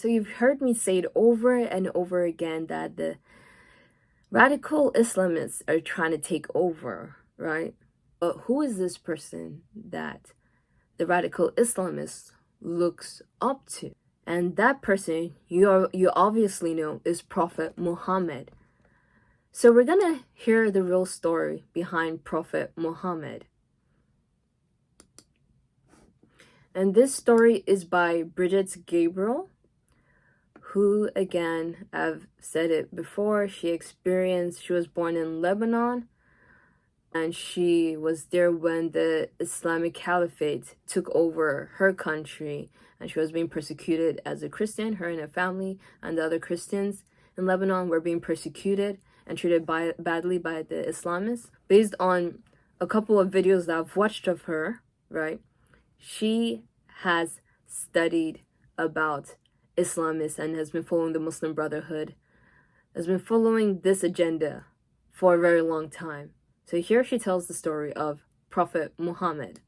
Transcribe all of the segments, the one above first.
So you've heard me say it over and over again that the radical Islamists are trying to take over, right? But who is this person that the radical Islamist looks up to? And that person, you obviously know, is Prophet Muhammad. So we're gonna hear the real story behind Prophet Muhammad. And this story is by Bridget Gabriel, who, again, I've said it before, she was born in Lebanon, and she was there when the Islamic Caliphate took over her country, and she was being persecuted as a Christian. Her and her family and the other Christians in Lebanon were being persecuted and treated badly by the Islamists. Based on a couple of videos that I've watched of her, right, she has studied about Islamists and has been following the Muslim Brotherhood, has been following this agenda for a very long time. So here she tells the story of Prophet Muhammad.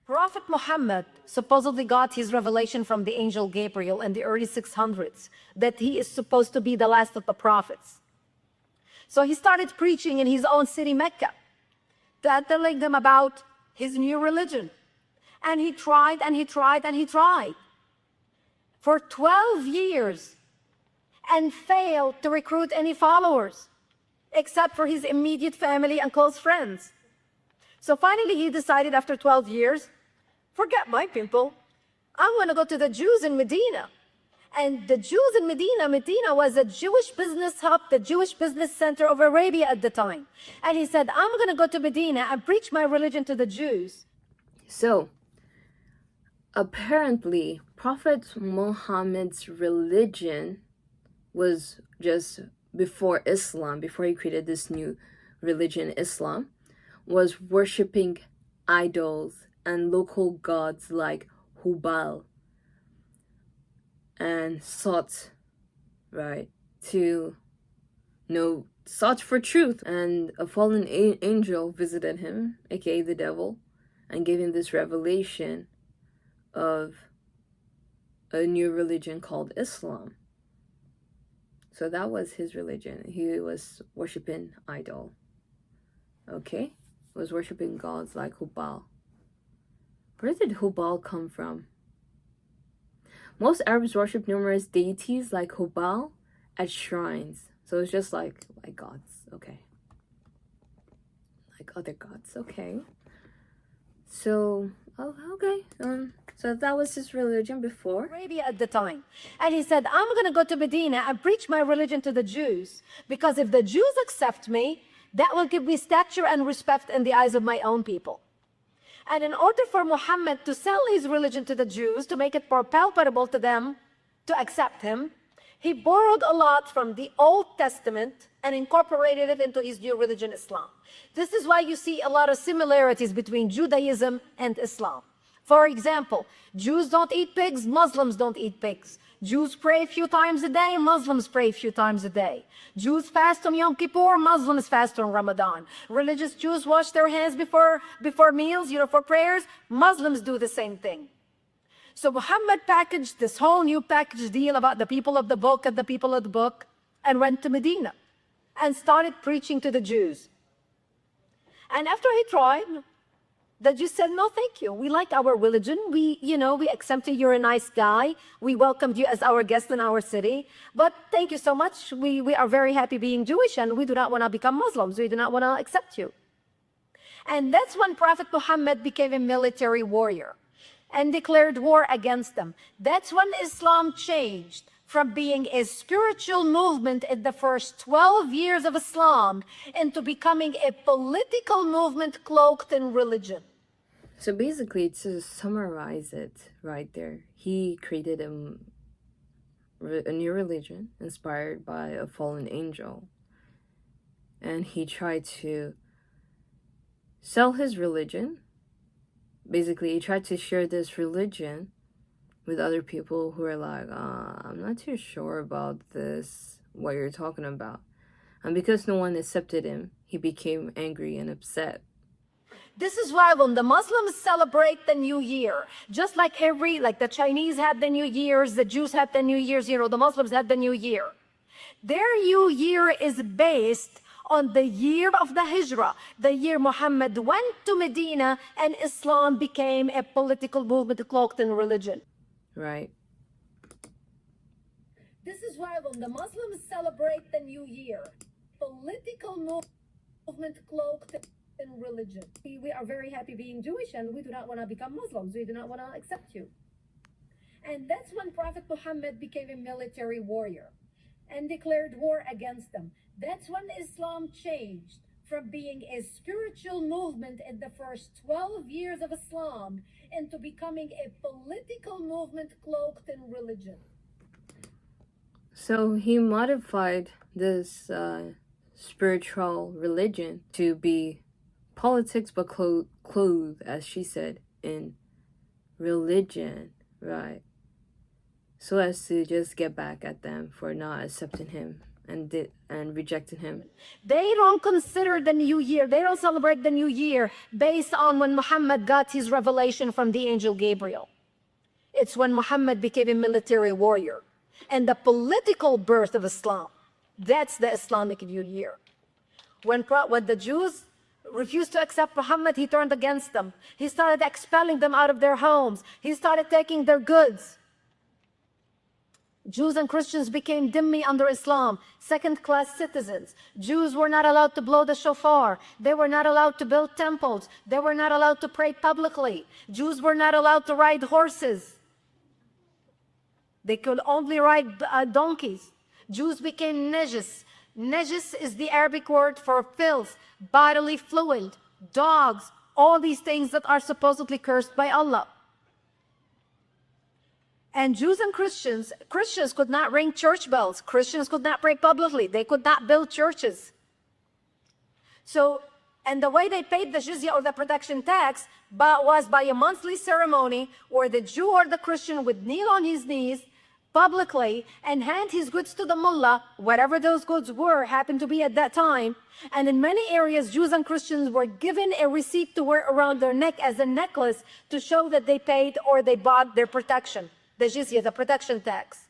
Prophet Muhammad supposedly got his revelation from the angel Gabriel in the early 600s that he is supposed to be the last of the prophets. So he started preaching in his own city, Mecca, telling them about his new religion. And he tried and he tried and he tried for 12 years and failed to recruit any followers except for his immediate family and close friends. So finally he decided after 12 years, forget my people, I'm going to go to the Jews in Medina. And the Jews in Medina was a Jewish business hub, the Jewish business center of Arabia at the time. And he said, I'm going to go to Medina and preach my religion to the Jews. So, apparently, Prophet Muhammad's religion was just before Islam, before he created this new religion, Islam, was worshipping idols and local gods like Hubal, and sought, right, sought for truth. And a fallen angel visited him, aka the devil, and gave him this revelation of a new religion called Islam. So that was his religion. He was worshiping idol. Okay? Was worshiping gods like Hubal. Where did Hubal come from? Most Arabs worship numerous deities like Hubal at shrines. So it's just like gods, okay. Like other gods, okay. So, okay. So that was his religion before. Arabia at the time. And he said, I'm going to go to Medina and preach my religion to the Jews. Because if the Jews accept me, that will give me stature and respect in the eyes of my own people. And in order for Muhammad to sell his religion to the Jews, to make it more palpable to them, to accept him, he borrowed a lot from the Old Testament and incorporated it into his new religion, Islam. This is why you see a lot of similarities between Judaism and Islam. For example, Jews don't eat pigs, Muslims don't eat pigs. Jews pray a few times a day, Muslims pray a few times a day. Jews fast on Yom Kippur, Muslims fast on Ramadan. Religious Jews wash their hands before meals, for prayers. Muslims do the same thing. So Muhammad packaged this whole new package deal about the people of the book and the people of the book and went to Medina and started preaching to the Jews. And after he tried, the Jews said, no, thank you. We like our religion. We accept you. You're a nice guy. We welcomed you as our guest in our city. But thank you so much. We are very happy being Jewish, and we do not want to become Muslims. We do not want to accept you. And that's when Prophet Muhammad became a military warrior and declared war against them. That's when Islam changed from being a spiritual movement in the first 12 years of Islam into becoming a political movement cloaked in religion. So basically, to summarize it right there, he created a new religion inspired by a fallen angel. And he tried to sell his religion. Basically, he tried to share this religion with other people who are like, I'm not too sure about this, what you're talking about. And because no one accepted him, he became angry and upset. This is why when the Muslims celebrate the New Year, just like the Chinese had the New Year's, the Jews had the New Year's, the Muslims had the New Year. Their New Year is based on the year of the Hijrah, the year Muhammad went to Medina and Islam became a political movement cloaked in religion. Right. This is why when the Muslims celebrate the New Year, political movement cloaked in religion. We are very happy being Jewish and we do not want to become Muslims. We do not want to accept you. And that's when Prophet Muhammad became a military warrior and declared war against them. That's when Islam changed from being a spiritual movement in the first 12 years of Islam into becoming a political movement cloaked in religion. So he modified this spiritual religion to be politics, but clothed, as she said, in religion, right? So as to just get back at them for not accepting him and rejecting him. They don't consider the New Year, they don't celebrate the New Year based on when Muhammad got his revelation from the angel Gabriel. It's when Muhammad became a military warrior and the political birth of Islam. That's the Islamic New Year. When the Jews refused to accept Muhammad, he turned against them. He started expelling them out of their homes. He started taking their goods. Jews and Christians became dhimmi under Islam, second-class citizens. Jews were not allowed to blow the shofar. They were not allowed to build temples. They were not allowed to pray publicly. Jews were not allowed to ride horses. They could only ride donkeys. Jews became najis. Najis is the Arabic word for filth, bodily fluid, dogs, all these things that are supposedly cursed by Allah. And Jews and Christians could not ring church bells. Christians could not pray publicly. They could not build churches. So, and the way they paid the jizya or the protection tax was by a monthly ceremony where the Jew or the Christian would kneel on his knees publicly and hand his goods to the mullah, whatever those goods happened to be at that time. And in many areas, Jews and Christians were given a receipt to wear around their neck as a necklace to show that they paid or they bought their protection, the jizya, the protection tax.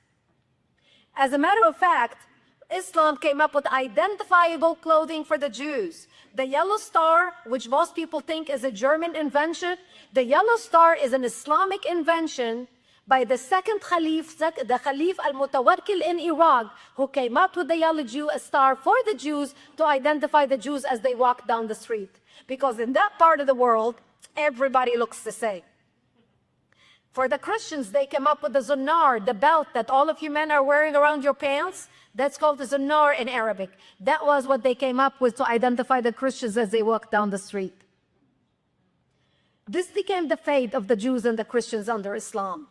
As a matter of fact, Islam came up with identifiable clothing for the Jews. The yellow star, which most people think is a German invention, the yellow star is an Islamic invention by the second Khalif, the Khalif al-Mutawakkil in Iraq, who came up with the yellow star for the Jews to identify the Jews as they walk down the street. Because in that part of the world, everybody looks the same. For the Christians, they came up with the zunar, the belt that all of you men are wearing around your pants. That's called the zunar in Arabic. That was what they came up with to identify the Christians as they walked down the street. This became the fate of the Jews and the Christians under Islam.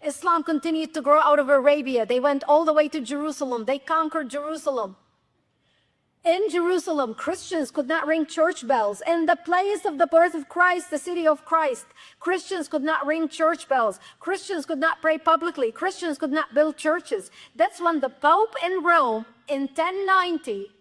Islam continued to grow out of Arabia. They went all the way to Jerusalem. They conquered Jerusalem. In Jerusalem, Christians could not ring church bells. In the place of the birth of Christ, the city of Christ, Christians could not ring church bells. Christians could not pray publicly. Christians could not build churches. That's when the Pope in Rome in 1090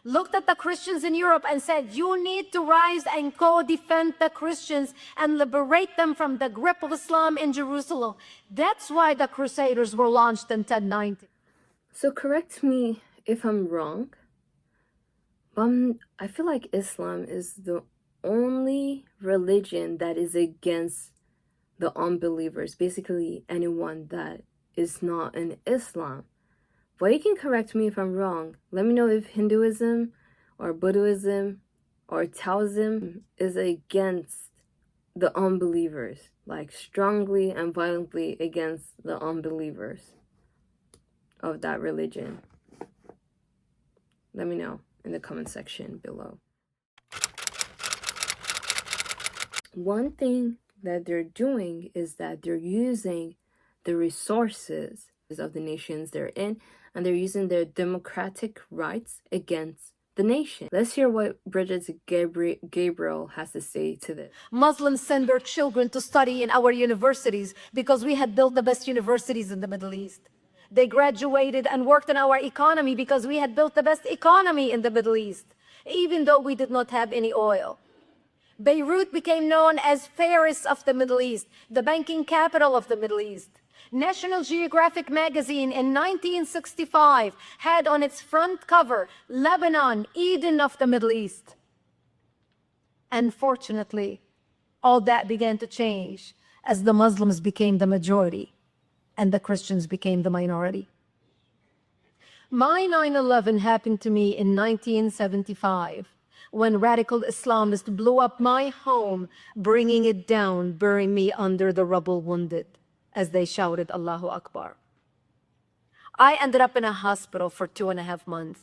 looked at the Christians in Europe and said, you need to rise and co-defend the Christians and liberate them from the grip of Islam in Jerusalem. That's why the Crusaders were launched in 1090. So correct me if I'm wrong. I feel like Islam is the only religion that is against the unbelievers, basically anyone that is not in Islam. But you can correct me if I'm wrong. Let me know if Hinduism or Buddhism or Taoism is against the unbelievers, like strongly and violently against the unbelievers of that religion. Let me know in the comment section below. One thing that they're doing is that they're using the resources of the nations they're in, and they're using their democratic rights against the nation. Let's hear what Bridget Gabriel has to say to this. Muslims send their children to study in our universities because we had built the best universities in the Middle East. They graduated and worked in our economy because we had built the best economy in the Middle East, even though we did not have any oil. Beirut became known as Paris of the Middle East, the banking capital of the Middle East. National Geographic magazine in 1965 had on its front cover, Lebanon, Eden of the Middle East. Unfortunately, all that began to change as the Muslims became the majority and the Christians became the minority. My 9/11 happened to me in 1975 when radical Islamists blew up my home, bringing it down, burying me under the rubble wounded, as they shouted, Allahu Akbar. I ended up in a hospital for 2.5 months.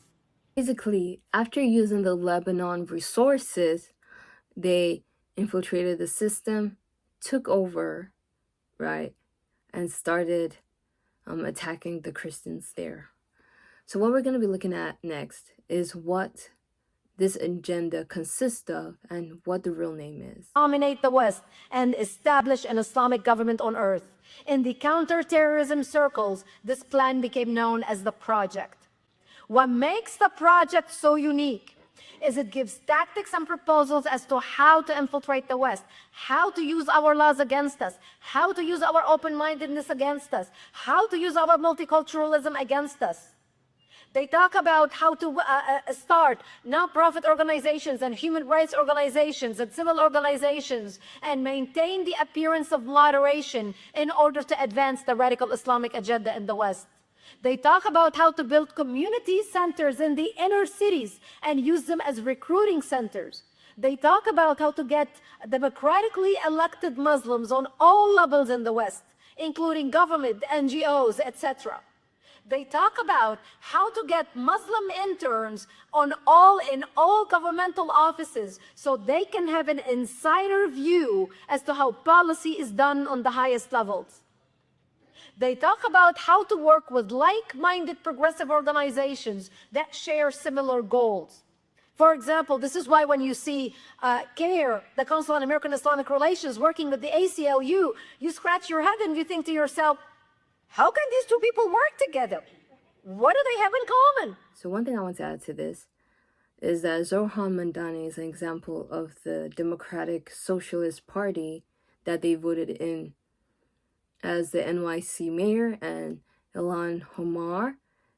Basically, after using the Lebanon resources, they infiltrated the system, took over, right, and started attacking the Christians there. So what we're going to be looking at next is what this agenda consists of and what the real name is. Dominate the West and establish an Islamic government on earth. In the counterterrorism circles, this plan became known as the Project. What makes the Project so unique is it gives tactics and proposals as to how to infiltrate the West, how to use our laws against us, how to use our open-mindedness against us, how to use our multiculturalism against us. They talk about how to start non-profit organizations and human rights organizations and civil organizations and maintain the appearance of moderation in order to advance the radical Islamic agenda in the West. They talk about how to build community centers in the inner cities and use them as recruiting centers. They talk about how to get democratically elected Muslims on all levels in the West, including government, NGOs, etc. They talk about how to get Muslim interns in all governmental offices so they can have an insider view as to how policy is done on the highest levels. They talk about how to work with like-minded progressive organizations that share similar goals. For example, this is why when you see CARE, the Council on American Islamic Relations, working with the ACLU, you scratch your head and you think to yourself, how can these two people work together? What do they have in common? So one thing I want to add to this is that Zohran Mamdani is an example of the Democratic Socialist Party that they voted in as the NYC mayor, and Ilhan Omar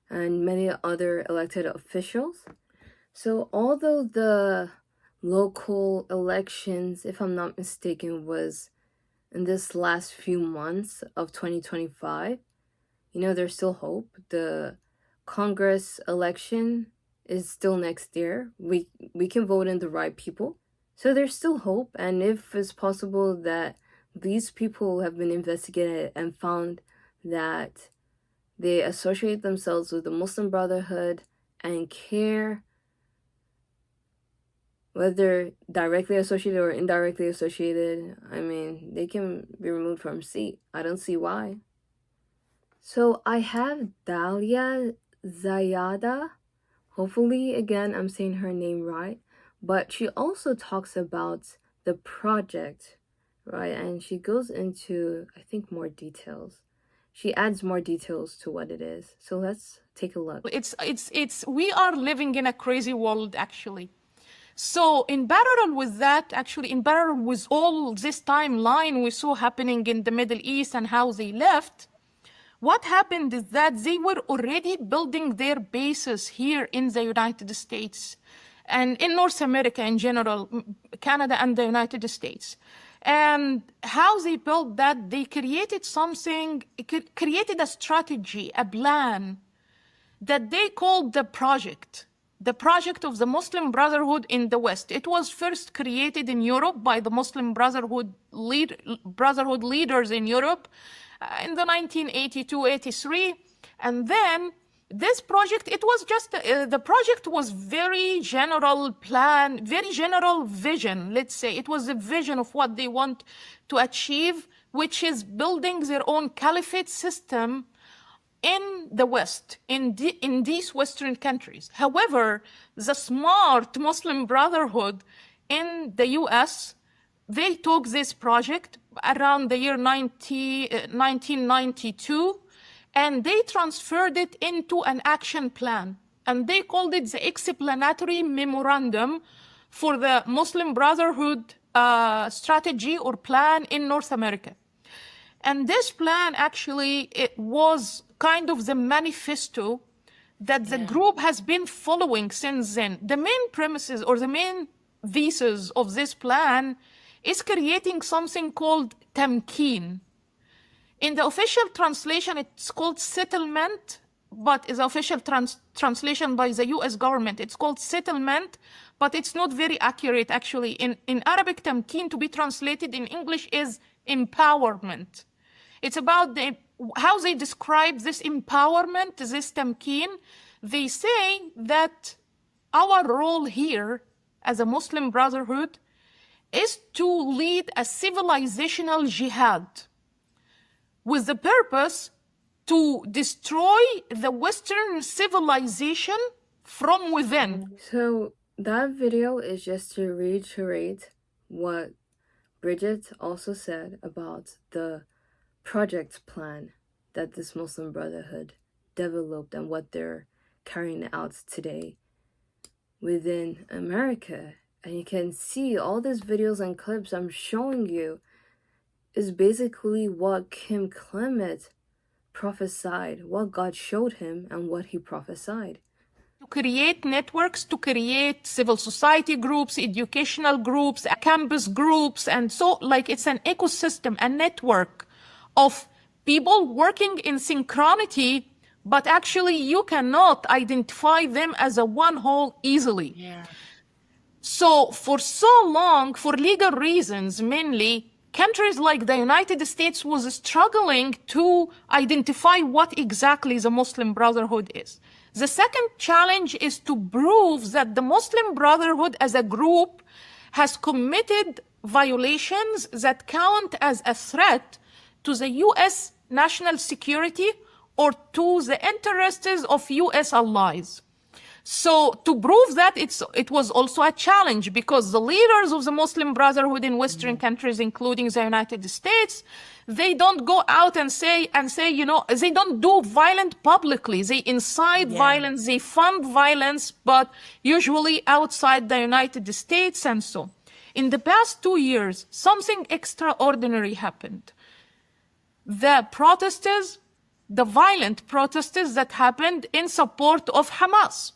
and many other elected officials. So although the local elections, if I'm not mistaken, was in this last few months of 2025, there's still hope. The Congress election is still next year. We can vote in the right people. So there's still hope. And if it's possible that these people have been investigated and found that they associate themselves with the Muslim Brotherhood and CARE, whether directly associated or indirectly associated, they can be removed from seat. I don't see why. So I have Dalia Zayada. Hopefully, again, I'm saying her name right. But she also talks about the project, right? And she goes into, I think, more details. She adds more details to what it is. So let's take a look. We are living in a crazy world, actually. So in parallel with that, actually, in parallel with all this timeline we saw happening in the Middle East and how they left, what happened is that they were already building their bases here in the United States and in North America in general, Canada and the United States. And how they built that, they created created a strategy, a plan that they called the project of the Muslim Brotherhood in the West. It was first created in Europe by the Muslim Brotherhood leaders in Europe in the 1982-83. And then this project, it was just, the project was very general plan, very general vision, let's say. It was a vision of what they want to achieve, which is building their own caliphate system in the West, in these Western countries. However, the smart Muslim Brotherhood in the US, they took this project around the year 1992, and they transferred it into an action plan. And they called it the Explanatory Memorandum for the Muslim Brotherhood strategy or plan in North America. And this plan actually, it was kind of the manifesto that the group has been following since then. The main premises or the main thesis of this plan is creating something called tamkeen. In the official translation, it's called settlement, but is the official translation by the US government. It's called settlement, but it's not very accurate actually. In Arabic, tamkeen to be translated in English is empowerment. It's about how they describe this empowerment, this tamkeen. They say that our role here as a Muslim Brotherhood is to lead a civilizational jihad with the purpose to destroy the Western civilization from within. So that video is just to reiterate what Bridget also said about the project plan that this Muslim Brotherhood developed and what they're carrying out today within America. And you can see all these videos and clips I'm showing you is basically what Kim Clement prophesied, what God showed him and what he prophesied. To create networks, to create civil society groups, educational groups, campus groups, and so like it's an ecosystem, a network of people working in synchronity, but actually you cannot identify them as a one whole easily. Yeah. So for so long, for legal reasons mainly, countries like the United States was struggling to identify what exactly the Muslim Brotherhood is. The second challenge is to prove that the Muslim Brotherhood as a group has committed violations that count as a threat to the US national security or to the interests of US allies. So to prove that, it was also a challenge because the leaders of the Muslim Brotherhood in Western countries, including the United States, they don't go out and say, you know, they don't do violence publicly. They incite violence, they fund violence, but usually outside the United States and so. In the past 2 years, something extraordinary happened. The protesters, the violent protesters that happened in support of Hamas.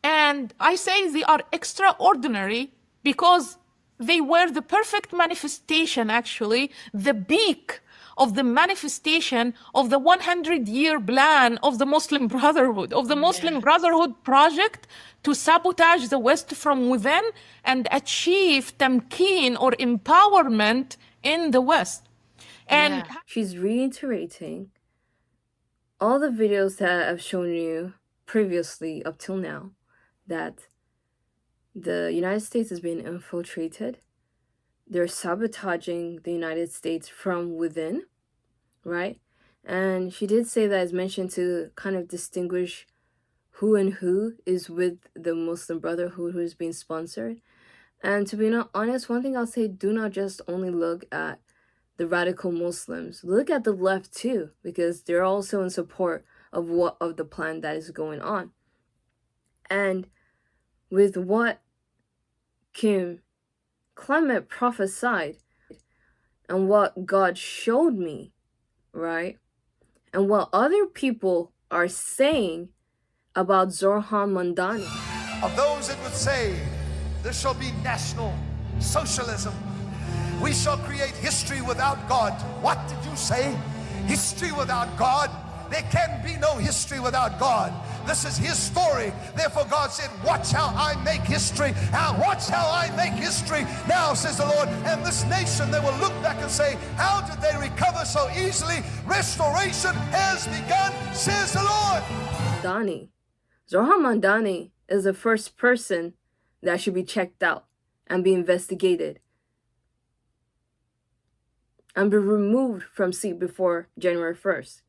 And I say they are extraordinary because they were the perfect manifestation, actually, the peak of the manifestation of the 100-year plan of the Muslim Brotherhood, of the Muslim Brotherhood project to sabotage the West from within and achieve tamkeen or empowerment in the West. And she's reiterating all the videos that I've shown you previously up till now, that the United States is being infiltrated. They're sabotaging the United States from within, right? And she did say that it's mentioned to kind of distinguish who and who is with the Muslim Brotherhood who is being sponsored. And to be honest, one thing I'll say, do not just only look at the radical Muslims. Look at the left too, because they're also in support of the plan that is going on. And with what Kim Clement prophesied and what God showed me, right? And what other people are saying about Zoran Mandani. Of those that would say, there shall be national socialism. We shall create history without God. What did you say? History without God? There can be no history without God. This is his story. Therefore God said, watch how I make history. Watch how I make history. Now, says the Lord, and this nation, they will look back and say, how did they recover so easily? Restoration has begun, says the Lord. Mandani. Zoran Mandani is the first person that should be checked out and be investigated and be removed from seat before January 1st.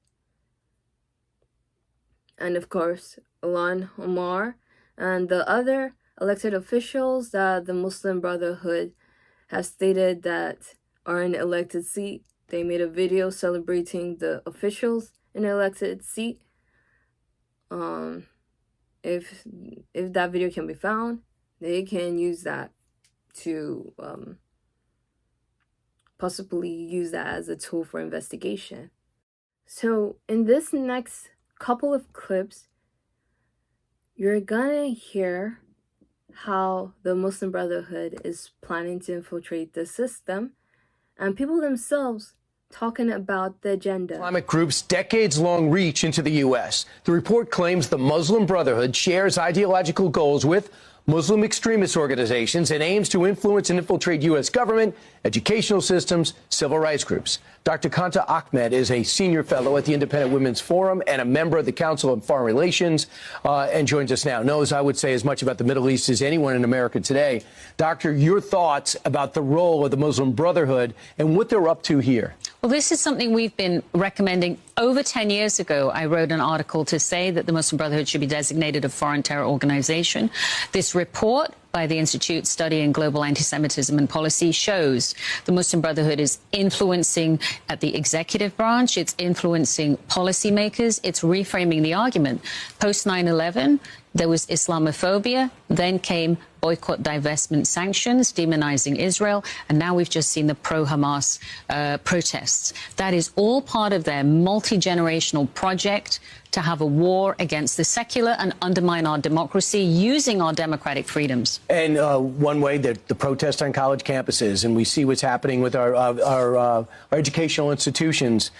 And of course, Ilhan Omar and the other elected officials that the Muslim Brotherhood has stated that are in elected seat. They made a video celebrating the officials in elected seat. If that video can be found, they can use that to possibly use that as a tool for investigation. So in this next couple of clips, you're gonna hear how the Muslim Brotherhood is planning to infiltrate the system, and people themselves talking about the agenda. Islamic group's decades-long reach into the U.S. The report claims the Muslim Brotherhood shares ideological goals with Muslim extremist organizations and aims to influence and infiltrate U.S. government, educational systems, civil rights groups. Dr. Kanta Ahmed is a senior fellow at the Independent Women's Forum and a member of the Council on Foreign Relations and joins us now. Knows, I would say, as much about the Middle East as anyone in America today. Doctor, your thoughts about the role of the Muslim Brotherhood and what they're up to here? Well, this is something we've been recommending. Over 10 years ago, I wrote an article to say that the Muslim Brotherhood should be designated a foreign terror organization. This report by the Institute Studying Global Anti-Semitism and Policy shows the Muslim Brotherhood is influencing at the executive branch, it's influencing policymakers, it's reframing the argument. Post 9/11, there was Islamophobia, then came boycott, divestment, sanctions, demonizing Israel, and now we've just seen the pro-Hamas protests. That is all part of their multi-generational project to have a war against the secular and undermine our democracy using our democratic freedoms. And one way, the protests on college campuses, and we see what's happening with our educational institutions.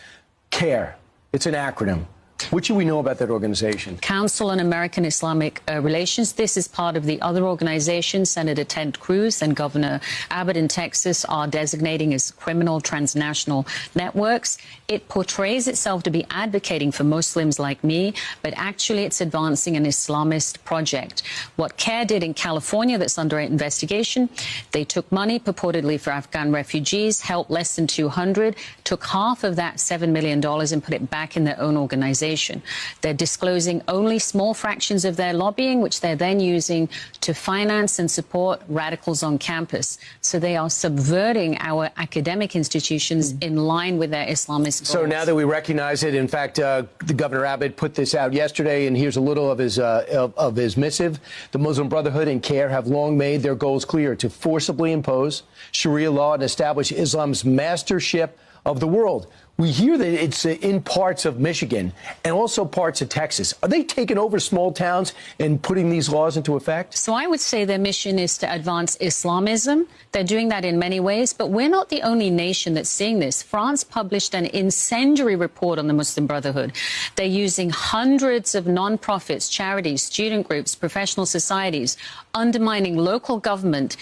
CARE, it's an acronym. What should we know about that organization? Council on American Islamic Relations. This is part of the other organizations Senator Ted Cruz and Governor Abbott in Texas are designating as criminal transnational networks. It portrays itself to be advocating for Muslims like me, but actually it's advancing an Islamist project. What CARE did in California that's under investigation, they took money purportedly for Afghan refugees, helped less than 200, took half of that $7 million and put it back in their own organization. They're disclosing only small fractions of their lobbying, which they're then using to finance and support radicals on campus. So they are subverting our academic institutions in line with their Islamist goals. So now that we recognize it, in fact, the Governor Abbott put this out yesterday, and here's a little of his missive. The Muslim Brotherhood and CARE have long made their goals clear: to forcibly impose Sharia law and establish Islam's mastership of the world. We hear that it's in parts of Michigan and also parts of Texas. Are they taking over small towns and putting these laws into effect? So I would say their mission is to advance Islamism. They're doing that in many ways, but we're not the only nation that's seeing this. France published an incendiary report on the Muslim Brotherhood. They're using hundreds of non-profits, charities, student groups, professional societies, undermining local government,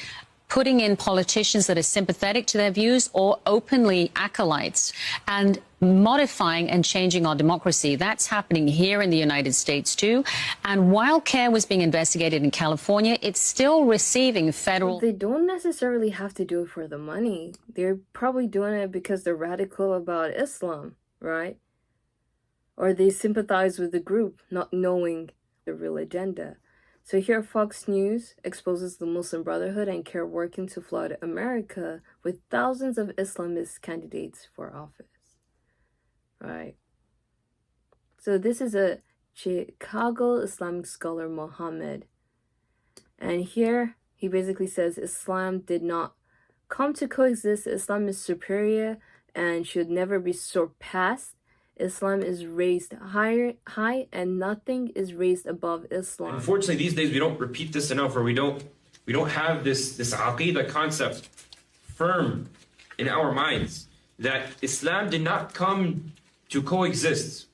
putting in politicians that are sympathetic to their views or openly acolytes, and modifying and changing our democracy. That's happening here in the United States, too. And while CARE was being investigated in California, it's still receiving federal... They don't necessarily have to do it for the money. They're probably doing it because they're radical about Islam, right? Or they sympathize with the group, not knowing the real agenda. So here Fox News exposes the Muslim Brotherhood and CARE working to flood America with thousands of Islamist candidates for office. Right. So this is a Chicago Islamic scholar, Mohammed. And here he basically says Islam did not come to coexist. Islam is superior and should never be surpassed. Islam is raised high, and nothing is raised above Islam. Unfortunately, these days we don't repeat this enough, or we don't have this aqidah concept firm in our minds that Islam did not come to coexist.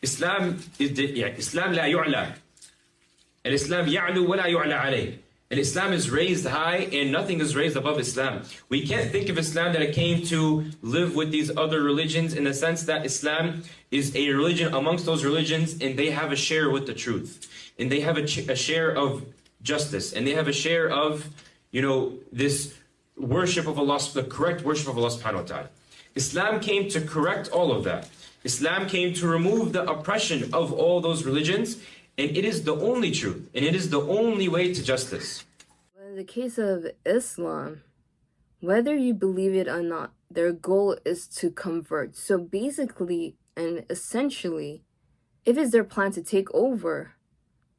Islam la yu'la. Al-Islam ya'lu wa la yu'la alayh. And Islam is raised high and nothing is raised above Islam. We can't think of Islam that it came to live with these other religions, in the sense that Islam is a religion amongst those religions, and they have a share with the truth. And they have a share of justice. And they have a share of, this worship of Allah, the correct worship of Allah subhanahu wa ta'ala. Islam came to correct all of that. Islam came to remove the oppression of all those religions. And it is the only truth, and it is the only way to justice. In the case of Islam, whether you believe it or not, their goal is to convert. So basically and essentially, it is their plan to take over.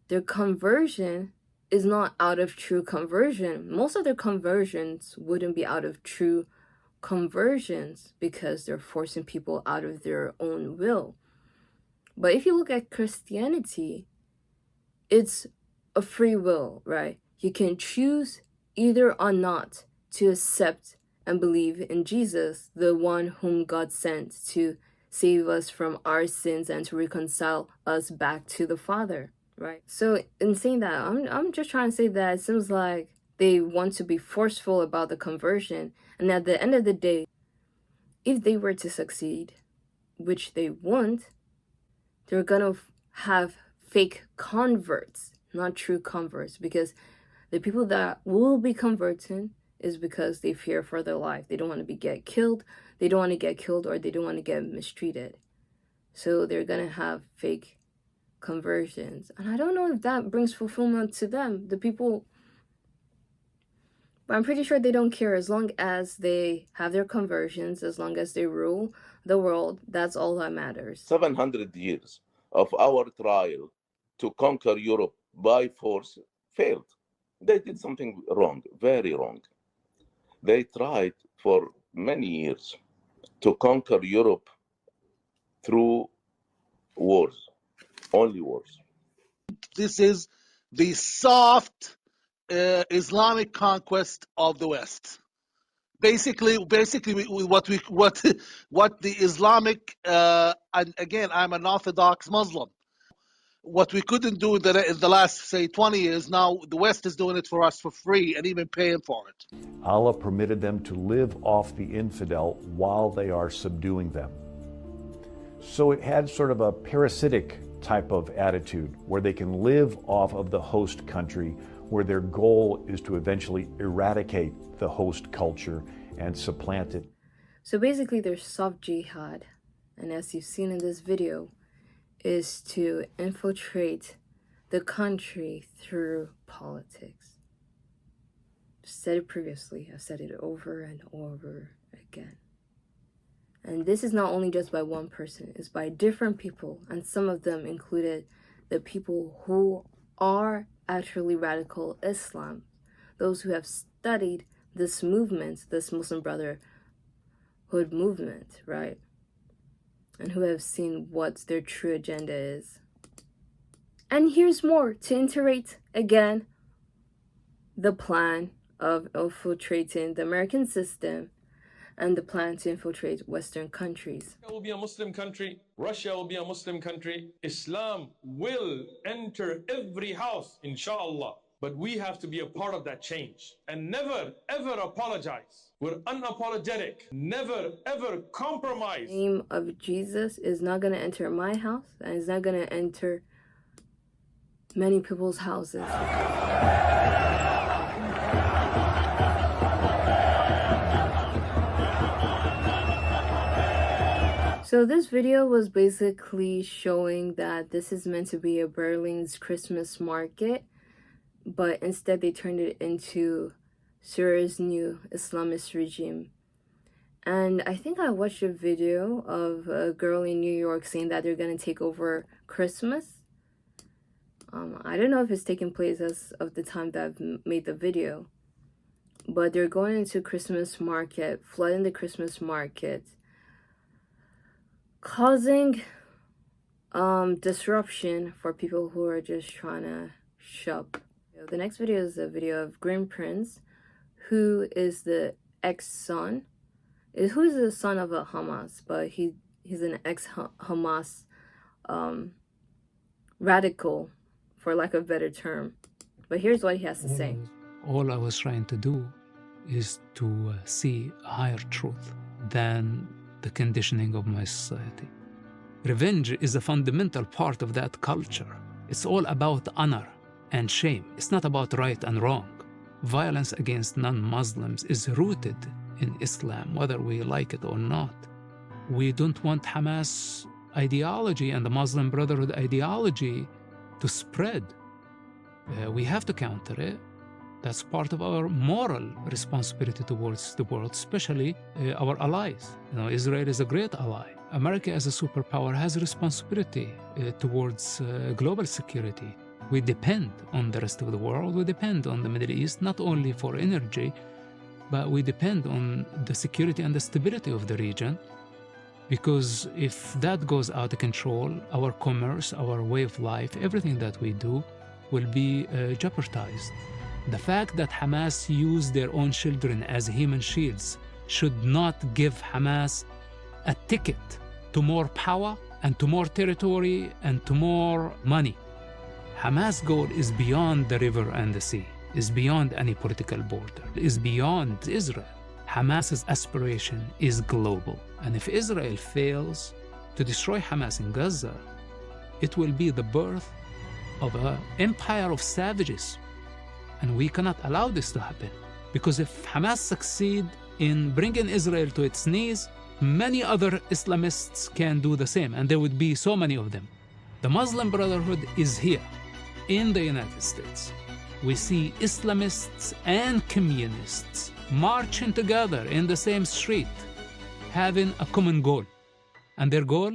Their conversion is not out of true conversion. Most of their conversions wouldn't be out of true conversions because they're forcing people out of their own will. But if you look at Christianity, it's a free will, right? You can choose either or not to accept and believe in Jesus, the one whom God sent to save us from our sins and to reconcile us back to the Father, right? So in saying that, I'm just trying to say that it seems like they want to be forceful about the conversion, and at the end of the day, if they were to succeed, which they won't, they're gonna have fake converts, not true converts, because the people that will be converting is because they fear for their life. They don't want to get killed. They don't want to get killed, or they don't want to get mistreated. So they're gonna have fake conversions, and I don't know if that brings fulfillment to them, the people. But I'm pretty sure they don't care as long as they have their conversions, as long as they rule the world. That's all that matters. 700 years of our trial to conquer Europe by force failed. They did something wrong, very wrong. They tried for many years to conquer Europe through wars, only wars. This is the soft Islamic conquest of the West. Basically, what the Islamic and again, I'm an Orthodox Muslim. What we couldn't do in the last, say, 20 years, now the West is doing it for us for free and even paying for it. Allah permitted them to live off the infidel while they are subduing them. So it had sort of a parasitic type of attitude where they can live off of the host country, where their goal is to eventually eradicate the host culture and supplant it. So basically their soft jihad, and as you've seen in this video, is to infiltrate the country through politics. I've said it previously, I've said it over and over again. And this is not only just by one person, it's by different people, and some of them included the people who are actually radical Islam, those who have studied this movement, this Muslim Brotherhood movement, right? And who have seen what their true agenda is. And here's more to iterate again the plan of infiltrating the American system and the plan to infiltrate Western countries. Russia will be a Muslim country. Russia will be a Muslim country. Islam will enter every house, inshallah. But we have to be a part of that change and never, ever apologize. We're unapologetic. Never, ever compromise. The name of Jesus is not going to enter my house, and it's not going to enter many people's houses. So this video was basically showing that this is meant to be a Berlin's Christmas market, but instead they turned it into Syria's new Islamist regime. And I think I watched a video of a girl in New York saying that they're going to take over Christmas. I don't know if it's taking place as of the time that I've made the video, but they're going into Christmas market, flooding the Christmas market, causing disruption for people who are just trying to shop. The next video is a video of Green Prince, who is the ex-son, who is the son of a Hamas, but he's an ex-Hamas radical, for lack of a better term. But here's what he has to say. All I was trying to do is to see a higher truth than the conditioning of my society. Revenge is a fundamental part of that culture. It's all about honor and shame. It's not about right and wrong. Violence against non-Muslims is rooted in Islam, whether we like it or not. We don't want Hamas ideology and the Muslim Brotherhood ideology to spread. We have to counter it. That's part of our moral responsibility towards the world, especially our allies. You know, Israel is a great ally. America as a superpower has a responsibility towards global security. We depend on the rest of the world. We depend on the Middle East, not only for energy, but we depend on the security and the stability of the region. Because if that goes out of control, our commerce, our way of life, everything that we do will be jeopardized. The fact that Hamas used their own children as human shields should not give Hamas a ticket to more power and to more territory and to more money. Hamas' goal is beyond the river and the sea, is beyond any political border, is beyond Israel. Hamas's aspiration is global. And if Israel fails to destroy Hamas in Gaza, it will be the birth of an empire of savages. And we cannot allow this to happen. Because if Hamas succeed in bringing Israel to its knees, many other Islamists can do the same, and there would be so many of them. The Muslim Brotherhood is here in the United States. We see Islamists and communists marching together in the same street, having a common goal. And their goal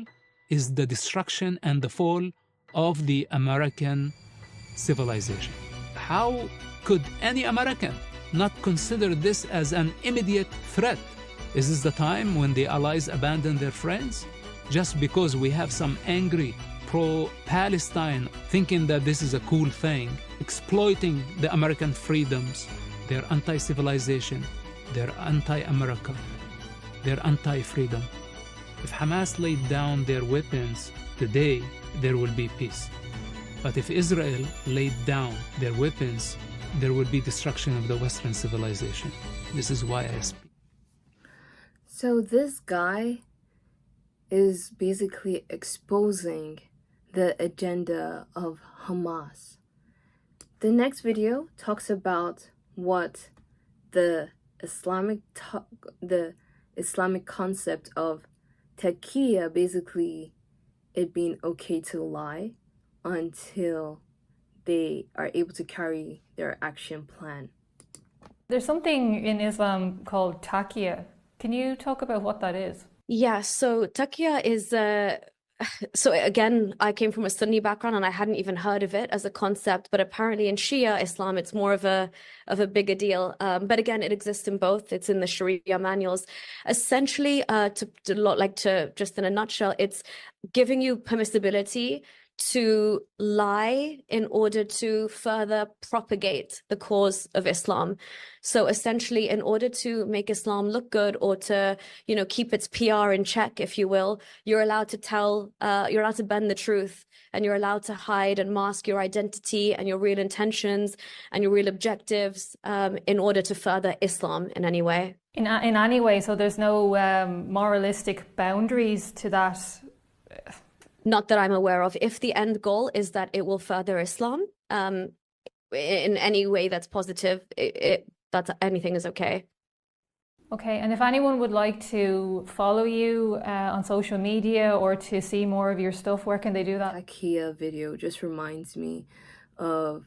is the destruction and the fall of the American civilization. How could any American not consider this as an immediate threat? Is this the time when the Allies abandon their friends? Just because we have some angry pro-Palestine thinking that this is a cool thing, exploiting the American freedoms, their anti-civilization, their anti-America, their anti-freedom. If Hamas laid down their weapons today, there will be peace. But if Israel laid down their weapons, there would be destruction of the Western civilization. This is why I speak. So this guy is basically exposing the agenda of Hamas. The next video talks about what the Islamic concept of taqiyya, basically it being okay to lie until they are able to carry their action plan. There's something in Islam called taqiyya. Can you talk about what that is? Yeah, so taqiyya is so again, I came from a Sunni background and I hadn't even heard of it as a concept, but apparently in Shia Islam it's more of a bigger deal. But again, it exists in both. It's in the Sharia manuals. Essentially, just in a nutshell, it's giving you permissibility to lie in order to further propagate the cause of Islam. So essentially, in order to make Islam look good or to, keep its PR in check, if you will, you're allowed to bend the truth, and you're allowed to hide and mask your identity and your real intentions and your real objectives in order to further Islam in any way. In any way, so there's no moralistic boundaries to that? Not that I'm aware of. If the end goal is that it will further Islam in any way that's positive, that's anything is okay. Okay, and if anyone would like to follow you on social media or to see more of your stuff, where can they do that? Taqiyya video just reminds me of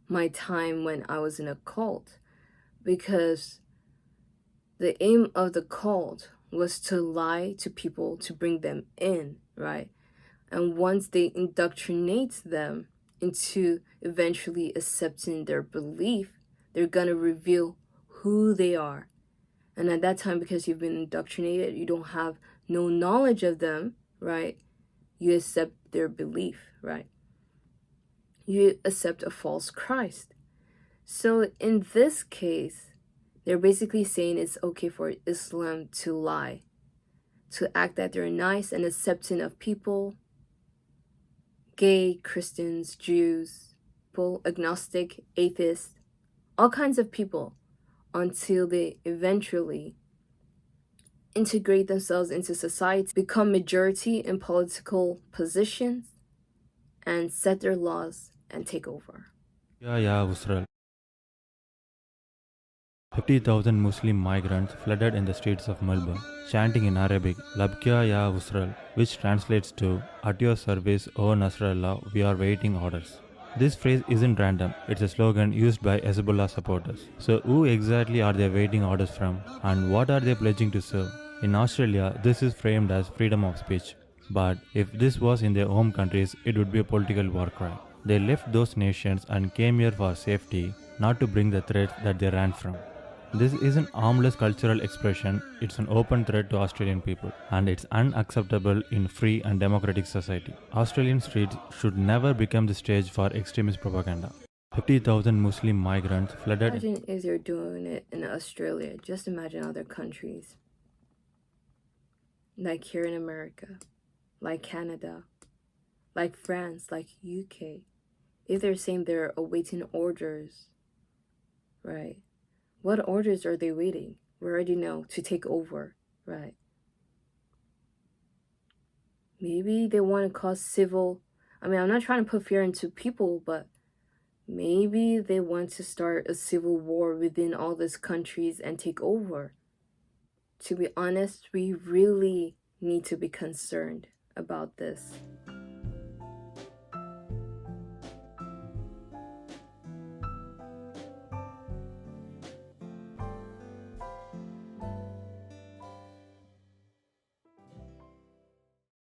my time when I was in a cult, because the aim of the cult was to lie to people to bring them in, right? And once they indoctrinate them into eventually accepting their belief, they're going to reveal who they are. And at that time, because you've been indoctrinated, you don't have no knowledge of them, right? You accept their belief, right? You accept a false Christ. So in this case, they're basically saying it's okay for Islam to lie, to act that they're nice and accepting of people, gay, Christians, Jews, agnostic, atheists, all kinds of people, until they eventually integrate themselves into society, become majority in political positions, and set their laws and take over. Yeah, Usral. 50,000 Muslim migrants flooded in the streets of Melbourne, chanting in Arabic, Labkia ya Usral, which translates to, at your service, O Nasrallah, we are waiting orders. This phrase isn't random, it's a slogan used by Hezbollah supporters. So who exactly are they waiting orders from, and what are they pledging to serve? In Australia, this is framed as freedom of speech. But if this was in their home countries, it would be a political war crime. They left those nations and came here for safety, not to bring the threats that they ran from. This is an harmless cultural expression, it's an open threat to Australian people, and it's unacceptable in free and democratic society. Australian streets should never become the stage for extremist propaganda. 50,000 Muslim migrants flooded. Imagine if they're doing it in Australia. Just imagine other countries. Like here in America, like Canada, like France, like UK. If they're saying they're awaiting orders, right? What orders are they waiting? We already know, to take over, right? Maybe they want to cause civil... I'm not trying to put fear into people, but maybe they want to start a civil war within all these countries and take over. To be honest, we really need to be concerned about this.